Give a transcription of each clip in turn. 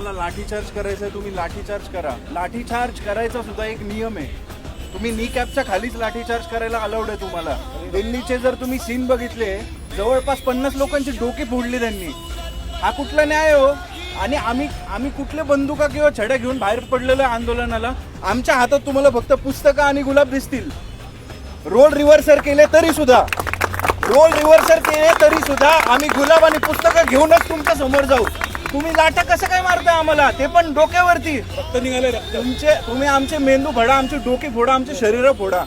तुम्हाला लाठीचार्ज करायचं आहे तुम्ही लाठीचार्ज करा. लाठीचार्ज करायचा सुद्धा एक नियम आहे. तुम्ही नी कॅपच्या खालीच लाठीचार्ज करायला अलाउड आहे तुम्हाला. दिल्लीचे जर तुम्ही सीन बघितले, जवळपास 50 लोकांची डोकी फोडली त्यांनी. हा कुठला न्याय हो? आणि आम्ही कुठले बंदुका किंवा छड्या घेऊन बाहेर पडलेलो आंदोलनाला? आमच्या हातात तुम्हाला फक्त पुस्तकं आणि गुलाब दिसतील. रोल रिव्हर्सर केले तरी सुद्धा आम्ही गुलाब आणि पुस्तकं घेऊनच तुमच्या समोर जाऊ. तुम्ही लाटा कसं काय मारताय आम्हाला, ते पण डोक्यावरती? रक्त निघाले रक्त. तुम्ही आमचे मेंदू फोडा, आमचे डोके फोडा, आमचे शरीर फोडा.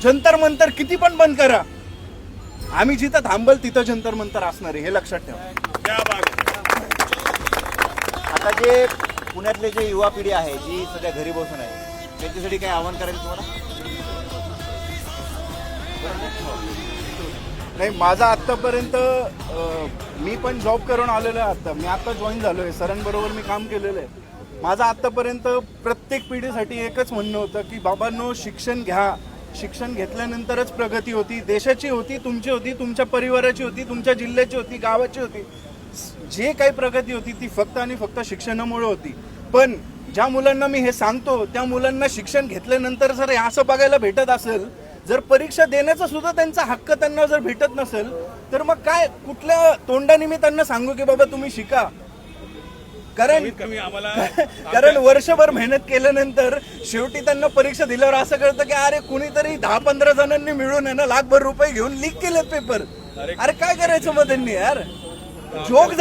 जंतर मंतर किती पण बंद करा, आम्ही जिथं थांबल तिथं जंतर मंतर असणार आहे, हे लक्षात ठेवा. क्या बात आहे. आता जे पुण्यातले जे युवा पिढी आहे जी सध्या घरी बसून आहे, त्यांच्यासाठी काय आव्हान करायचं तुम्हाला? नाही, माझा आत्तापर्यंत मी पण जॉब करून आलेलो आहे. मी आता जॉईन झालो आहे, सरांबरोबर मी काम केलेलं आहे. माझं आत्तापर्यंत प्रत्येक पिढीसाठी एकच म्हणणं होतं की बाबांनो, शिक्षण घ्या. शिक्षण घेतल्यानंतरच प्रगती होती, देशाची होती, तुमची होती, तुमच्या परिवाराची होती, तुमच्या जिल्ह्याची होती, गावाची होती. जे काही प्रगती होती ती फक्त आणि फक्त शिक्षणामुळे होती. पण ज्या मुलांना मी हे सांगतो त्या मुलांना शिक्षण घेतल्यानंतर जर असं बघायला भेटत असेल, जर परीक्षा देण्याचा सुद्धा त्यांचा हक्क त्यांना जर भेटत नसेल, तर मग काय, कुठल्या तोंडाने मी त्यांना सांगू की बाबा तुम्ही शिका? कमी आम्हाला कारण वर्षभर मेहनत केल्यानंतर शेवटी त्यांना परीक्षा दिल्यावर असं कळतं की अरे कुणीतरी 10-15 जणांनी मिळून आहे ना लाखभर रुपये घेऊन लीक केलेत पेपर. अरे काय करायचं मग त्यांनी यार? जोक